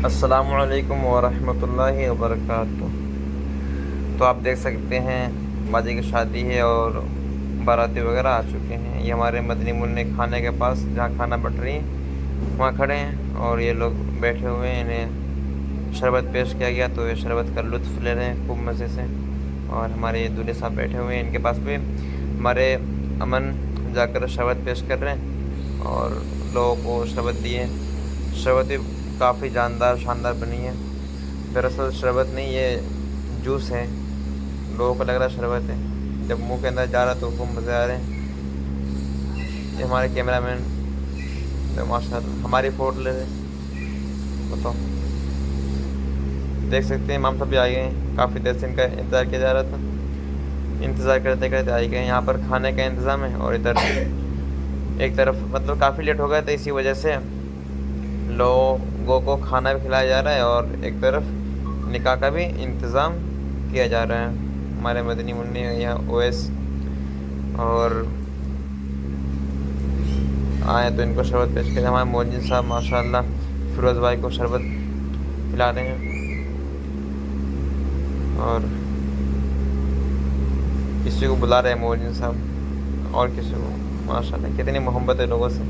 السلام علیکم ورحمۃ اللہ وبرکاتہ۔ تو آپ دیکھ سکتے ہیں باجی کی شادی ہے اور باراتی وغیرہ آ چکے ہیں۔ یہ ہمارے مدنی منع کھانے کے پاس جہاں کھانا بٹ رہی ہے وہاں کھڑے ہیں، اور یہ لوگ بیٹھے ہوئے ہیں، انہیں شربت پیش کیا گیا تو یہ شربت کا لطف لے رہے ہیں خوب مزے سے۔ اور ہمارے دولہے صاحب بیٹھے ہوئے ہیں، ان کے پاس بھی ہمارے امن جا کر شربت پیش کر رہے ہیں اور لوگوں کو شربت دیے۔ شربت بھی کافی جاندار شاندار بنی ہے۔ دراصل شربت نہیں، یہ جوس ہے، لوگوں کو لگ رہا ہے شربت ہے، جب منہ کے اندر جا رہا تو خوب مزے آ رہے ہیں۔ یہ ہمارے کیمرہ مین ماشاء اللہ ہماری فوٹو لے رہے ہیں، بتاؤ دیکھ سکتے ہیں امام صاحب بھی آ گئے ہیں، کافی دیر سے ان کا انتظار کیا جا رہا تھا، انتظار کرتے کرتے آ گئے ہیں۔ یہاں پر کھانے کا انتظام ہے اور ادھر ایک طرف مطلب کافی لیٹ ہو گیا تھا، اسی وجہ سے لوگوں کو کھانا بھی کھلایا جا رہا ہے اور ایک طرف نکاح کا بھی انتظام کیا جا رہا ہے۔ ہمارے مدنی منع یہاں اویس اور آئے تو ان کو شربت پیش کریں۔ ہمارے مولوی صاحب ماشاء اللہ فیروز بھائی کو شربت پلا رہے ہیں اور کسی کو بلا رہے ہیں مولوی صاحب اور کسی کو، ماشاء اللہ کتنی محبت ہے لوگوں سے،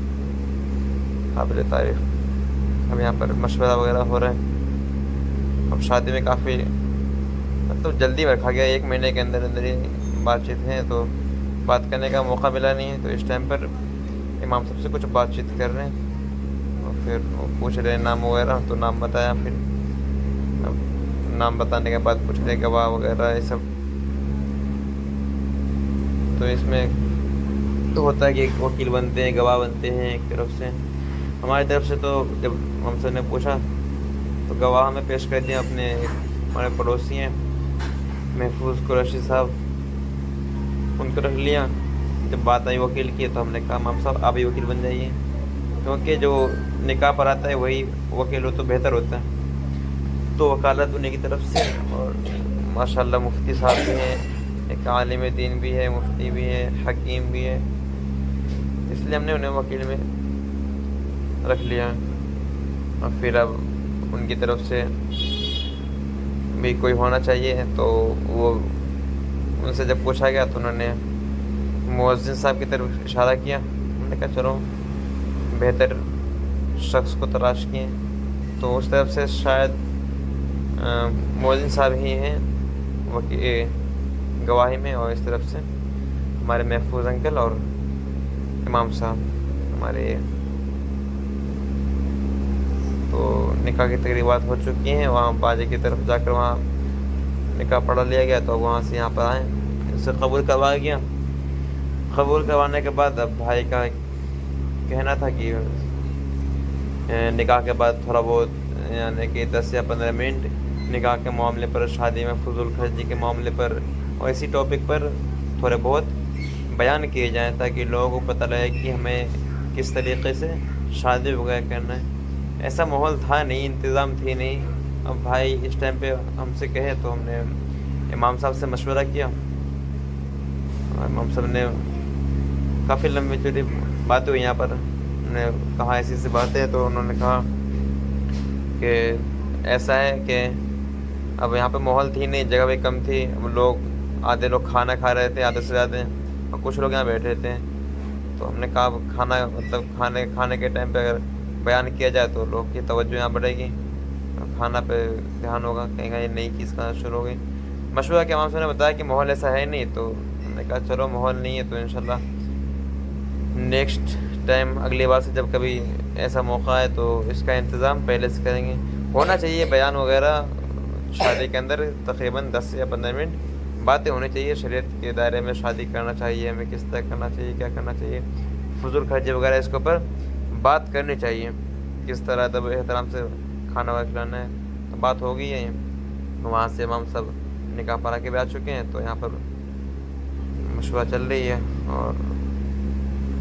قابل تعریف۔ اب یہاں پر مشورہ وغیرہ ہو رہا ہے۔ اب شادی میں کافی مطلب جلدی میں رکھا گیا، 1 مہینے کے اندر اندر ہی بات چیت ہے، تو بات کرنے کا موقع ملا نہیں ہے، تو اس ٹائم پر امام صاحب سے کچھ بات چیت کر رہے ہیں اور پھر وہ پوچھ رہے ہیں نام وغیرہ، تو نام بتایا، پھر اب نام بتانے کے بعد پوچھ رہے گواہ وغیرہ یہ سب۔ تو اس میں تو ہوتا ہے کہ ایک وکیل بنتے ہیں، گواہ بنتے ہیں ایک طرف سے، ہماری طرف سے تو جب ہم سے نے پوچھا تو گواہ ہمیں پیش کر دیا، اپنے ہمارے پڑوسی ہیں محفوظ قریشی صاحب، ان کو رکھ لیا۔ جب بات آئی وکیل کی تو ہم نے کہا امام صاحب آپ ہی وکیل بن جائیے، کیونکہ جو نکاح پر آتا ہے وہی وکیل ہو تو بہتر ہوتا ہے، تو وکالت انہیں کی طرف سے۔ اور ماشاء اللہ مفتی صاحب بھی ہیں، ایک عالم دین بھی ہے، مفتی بھی ہے، حکیم بھی ہے، اس لیے ہم نے انہیں وکیل میں رکھ لیا۔ اور پھر اب ان کی طرف سے بھی کوئی ہونا چاہیے، تو وہ ان سے جب پوچھا گیا تو انہوں نے مؤذن صاحب کی طرف اشارہ کیا، ہم نے کہا چلو بہتر شخص کو تلاش کیے، تو اس طرف سے شاید مؤذن صاحب ہی ہیں گواہی میں، اور اس طرف سے ہمارے محفوظ انکل اور امام صاحب ہمارے۔ تو نکاح کی تقریبات ہو چکی ہیں، وہاں باجے کی طرف جا کر وہاں نکاح پڑھا لیا گیا، تو وہاں سے یہاں پر آئے، اسے قبول کروایا گیا۔ قبول کروانے کے بعد اب بھائی کا کہنا تھا کہ نکاح کے بعد تھوڑا بہت یعنی کہ 10 یا 15 منٹ نکاح کے معاملے پر، شادی میں فضول خرچی کے معاملے پر اور اسی ٹاپک پر تھوڑے بہت بیان کیے جائیں، تاکہ لوگوں کو پتہ لگے کہ ہمیں کس طریقے سے شادی وغیرہ کرنا ہے۔ ایسا ماحول تھا نہیں، انتظام تھی نہیں۔ اب بھائی اس ٹائم پہ ہم سے کہے تو ہم نے امام صاحب سے مشورہ کیا، اور امام صاحب نے کافی لمبی چوڑی باتیں ہوئی یہاں پر، انہوں نے کہا ایسی ایسی باتیں، تو انہوں نے کہا کہ ایسا ہے کہ اب یہاں پہ ماحول تھی نہیں، جگہ بھی کم تھی، آدھے لوگ کھانا کھا رہے تھے آدھے سے زیادہ، اور کچھ لوگ یہاں بیٹھے تھے، تو ہم نے کہا کھانا مطلب کھانے کے ٹائم پہ اگر بیان کیا جائے تو لوگ کی توجہ یہاں بڑھے گی، کھانا پہ دھیان ہوگا، کہیں گا یہ نئی چیز کھانا شروع ہو گئی۔ مشورہ کے امام صاحب نے بتایا کہ ماحول ایسا ہے نہیں، تو ہم نے کہا چلو ماحول نہیں ہے تو انشاءاللہ نیکسٹ ٹائم اگلی بار سے جب کبھی ایسا موقع ہے تو اس کا انتظام پہلے سے کریں گے۔ ہونا چاہیے بیان وغیرہ شادی کے اندر، تقریباً 10 یا 15 منٹ باتیں ہونی چاہیے، شریعت کے دائرے میں شادی کرنا چاہیے، ہمیں کس طرح کرنا چاہیے، کیا کرنا چاہیے، فضول خرچی وغیرہ اس کے اوپر بات کرنی چاہیے، کس طرح ادب احترام سے کھانا وغیرہ کھلانا ہے۔ تو بات ہو گئی ہے، وہاں سے امام صاحب نکاح پڑھا کے بھی آ چکے ہیں، تو یہاں پر مشورہ چل رہی ہے، اور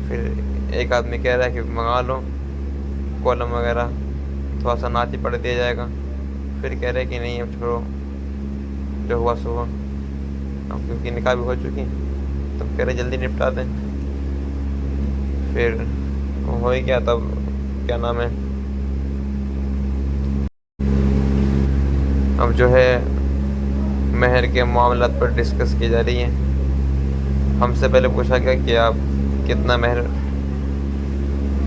پھر ایک آدمی کہہ رہا ہے کہ منگا لو کالم وغیرہ، تھوڑا سا نعت ہی پڑھ دیا جائے گا، پھر کہہ رہے کہ نہیں اب چھوڑو جو ہوا سو ہوا، اب کیونکہ نکاح بھی ہو چکی، تب کہہ رہے جلدی نپٹا دیں۔ پھر ہو ہی گیا، تب کیا نام ہے اب جو ہے مہر کے معاملات پر ڈسکس کی جا رہی ہیں. ہم سے پہلے پوچھا گیا کہ آپ کتنا مہر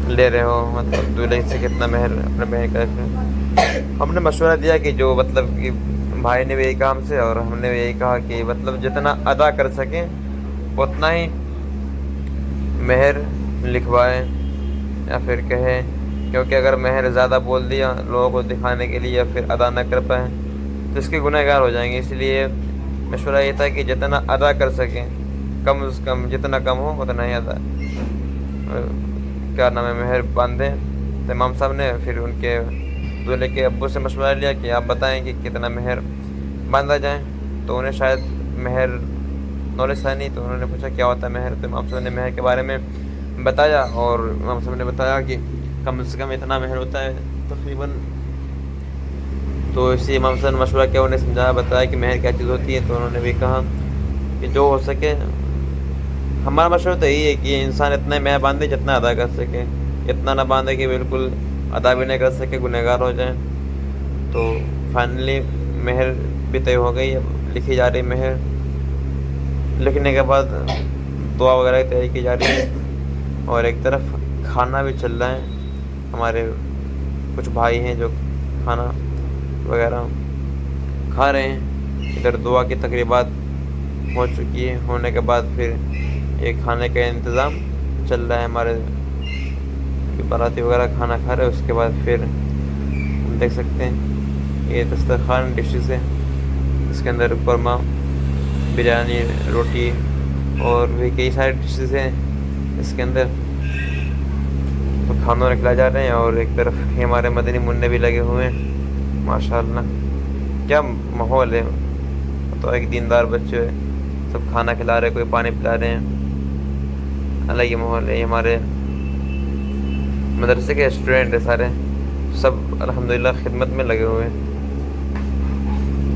لے رہے ہو, مطلب دولہے سے کتنا مہر اپنے بہن کا رکھ رہے ہو. ہم نے مشورہ دیا کہ جو مطلب کہ بھائی نے بھی یہی کہا ہم سے, اور ہم نے بھی یہی کہا کہ مطلب جتنا ادا کر سکیں اتنا ہی مہر لکھوائیں یا پھر کہیں, کیونکہ اگر مہر زیادہ بول دیا لوگوں کو دکھانے کے لیے یا پھر ادا نہ کر پائیں تو اس کے گنہگار گار ہو جائیں گے. اس لیے مشورہ یہ تھا کہ جتنا ادا کر سکیں, کم از کم جتنا کم ہو اتنا ہی ادا کیا نام ہے مہر باندھیں. تو امام صاحب نے پھر ان کے دولہے کے ابو سے مشورہ لیا کہ آپ بتائیں کہ کتنا مہر باندھا جائیں. تو انہیں شاید مہر نالج تھا نہیں, تو انہوں نے پوچھا کیا ہوتا ہے مہر. تو امام صاحب نے مہر کے بارے میں بتایا, اور امام صاحب نے بتایا کہ کم سے کم اتنا مہر ہوتا ہے تقریباً. تو اسی امام صاحب نے مشورہ کیا, انہیں سمجھایا, بتایا کہ مہر کیا چیز ہوتی ہے. تو انہوں نے بھی کہا کہ جو ہو سکے, ہمارا مشورہ تو یہی ہے کہ انسان اتنا مہر باندھے جتنا ادا کر سکے, اتنا نہ باندھے کہ بالکل ادا بھی نہیں کر سکے, گنہگار ہو جائیں. تو فائنلی مہر بھی طے ہو گئی, اب لکھی جا رہی مہر. لکھنے کے بعد دعا وغیرہ کی تیاری کی جا رہی ہے, اور ایک طرف کھانا بھی چل رہا ہے. ہمارے کچھ بھائی ہیں جو کھانا وغیرہ کھا رہے ہیں. ادھر دعا کی تقریبات ہو چکی ہے, ہونے کے بعد پھر یہ کھانے کا انتظام چل رہا ہے. ہمارے باراتی وغیرہ کھانا کھا رہے ہیں. اس کے بعد پھر ہم دیکھ سکتے ہیں یہ دسترخوان ڈشز ہے, اس کے اندر قورمہ, بریانی, روٹی اور بھی کئی سارے ڈشز ہیں اس کے اندر. تو کھانوں کھلائے جا رہے ہیں, اور ایک طرف ہمارے مدنی منع بھی لگے ہوئے ہیں. ماشاء اللہ کیا ماحول ہے, تو ایک دیندار بچے سب کھانا کھلا رہے, کوئی پانی پلا رہے ہیں. الگ ہی ماحول ہے. ہمارے مدرسے کے اسٹوڈنٹ ہیں سارے, سب الحمدللہ خدمت میں لگے ہوئے ہیں.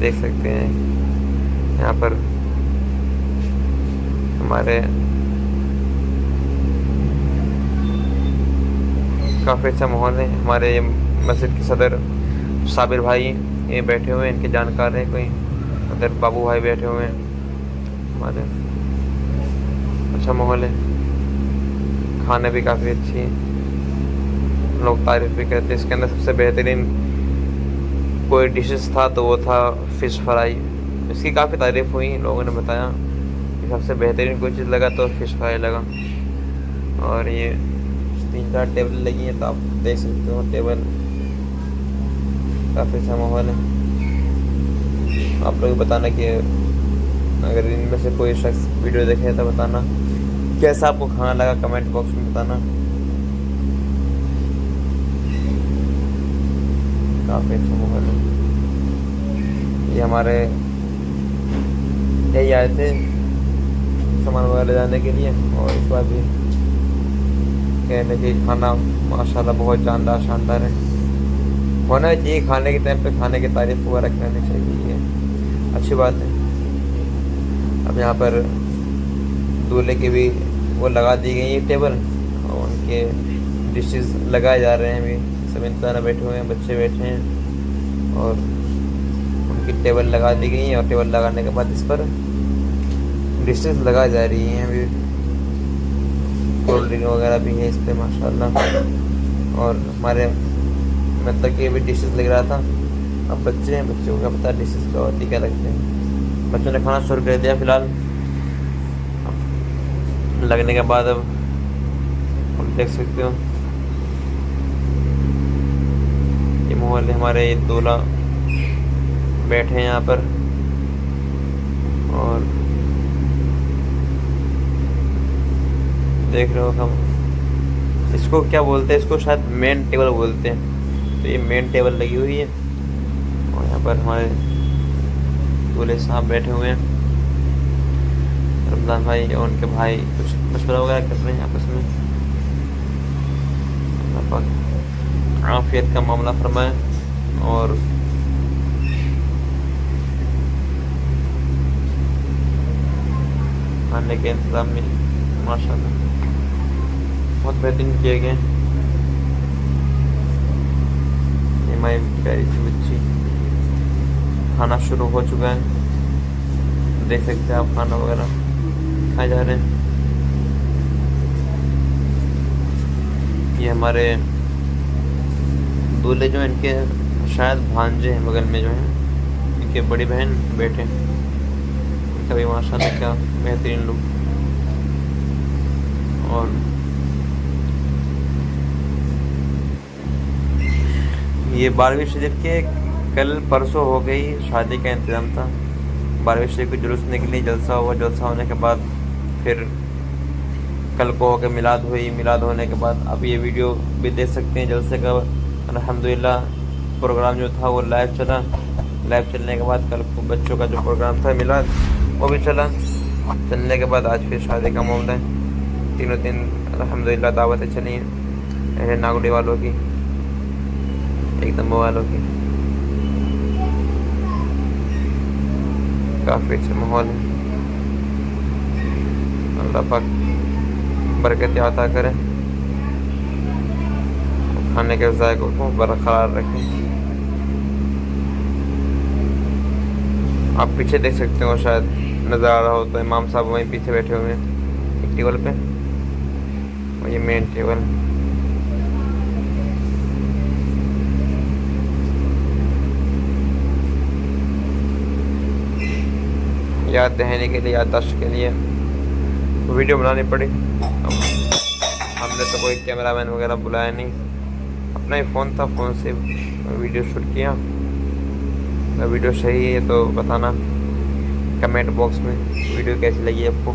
دیکھ سکتے ہیں یہاں پر ہمارے کافی اچھا ماحول ہے. ہمارے مسجد کے صدر صابر بھائی یہ بیٹھے ہوئے ہیں, ان کے جانکار ہیں. کوئی ادھر بابو بھائی بیٹھے ہوئے ہیں. ہمارے اچھا ماحول ہے, کھانے بھی کافی اچھی ہیں, لوگ تعریف بھی کرتے ہیں. اس کے اندر سب سے بہترین کوئی ڈشز تھا تو وہ تھا فش فرائی. اس کی کافی تعریف ہوئی, لوگوں نے بتایا کہ سب سے بہترین کوئی چیز لگا تو فش فرائی لگا. اور یہ 3-4 ٹیبل لگی ہیں, تو آپ دیکھ سکتے ہو ٹیبل کافی اچھا ماحول ہے. آپ لوگ بتانا کہ اگر ان میں سے کوئی شخص ویڈیو دیکھے تو بتانا کیسا آپ کو کھانا لگا, کمنٹ باکس میں بتانا. کافی اچھا ماحول ہے. یہ ہمارے یہی آئے تھے سامان وغیرہ لے جانے کے لیے, اور اس بار بھی کہنے کہ کھانا ماشاءاللہ بہت جاندار شاندار ہے. ہونا چاہیے کھانے کے ٹائم پہ کھانے کی تعریف وغیرہ کرنی چاہیے, یہ اچھی بات ہے. اب یہاں پر دولہے کے بھی وہ لگا دی گئی ہیں ٹیبل, اور ان کے ڈشز لگائے جا رہے ہیں. ابھی سب انتظار بیٹھے ہوئے ہیں, بچے بیٹھے ہیں, اور ان کی ٹیبل لگا دی گئی ہیں. اور ٹیبل لگانے کے بعد اس پر ڈشز لگائی جا رہی ہیں. ابھی کولڈ ڈرنک وغیرہ بھی ہے اس پہ ماشاءاللہ. اور ہمارے مطلب کہ ابھی ڈشز لگ رہا تھا. اب بچے ہیں, بچوں کو کیا پتہ ڈشز کیا ہوتی کیا لگتے ہیں. بچوں نے کھانا شروع کر دیا. فی الحال لگنے کے بعد اب ہم دیکھ سکتے ہو یہ ماحول ہے. ہمارے دولہا بیٹھے ہیں یہاں پر, اور دیکھ رہے ہو ہم اس کو کیا بولتے ہیں, اس کو شاید مین ٹیبل بولتے ہیں. تو یہ مین ٹیبل لگی ہوئی ہے, اور یہاں پر ہمارے دولہے صاحب بیٹھے ہوئے ہیں. رمضان بھائی اور ان کے بھائی کچھ مشورہ وغیرہ کر رہے ہیں آپس میں. اللہ پاک عافیت کا معاملہ فرمائے. اور کھانے کے انتظام میں ماشاءاللہ بہت بہترین کیے گئے. ہماری پیاری سی بچی کھانا شروع ہو چکا ہے. دیکھ سکتے ہیں آپ کھانا وغیرہ کھائے جا رہے ہیں. یہ ہمارے دولہے جو ہیں ان کے شاید بھانجے ہیں بغل میں جو ہیں, ان کے بڑی بہن بیٹے کبھی ماشاء اللہ کیا بہترین لوگ. اور یہ 12ویں شریف کے کل پرسوں ہو گئی شادی کا انتظام تھا. 12ویں شریف کے جلوس نکلی, جلسہ ہوا, جلسہ ہونے کے بعد پھر کل کو ہو کے میلاد ہوئی. میلاد ہونے کے بعد اب یہ ویڈیو بھی دیکھ سکتے ہیں جلسے کا. الحمدللہ پروگرام جو تھا وہ لائیو چلا. لائیو چلنے کے بعد کل کو بچوں کا جو پروگرام تھا میلاد وہ بھی چلا. چلنے کے بعد آج پھر شادی کا معاملہ ہے. تینوں دن الحمدللہ دعوتیں چلی ہیں ناگوڑی والوں کی, ایک دم والوں کی. کافی اچھا ماحول ہے. اللہ پاک برکت عطا کرے, کھانے کے ذائقوں کو برقرار رکھیں. آپ پیچھے دیکھ سکتے ہو, شاید نظر آ رہا ہو تو امام صاحب وہیں پیچھے بیٹھے ہوئے ہیں ایک ٹیبل پہ, اور یہ مین ٹیبل. یاد دہانی کے لیے, یادداشت کے لیے ویڈیو بنانی پڑی. ہم نے تو کوئی کیمرہ مین وغیرہ بلایا نہیں, اپنا ہی فون تھا, فون سے ویڈیو شوٹ کیا. ویڈیو صحیح ہے تو بتانا کمنٹ باکس میں ویڈیو کیسی لگی آپ کو.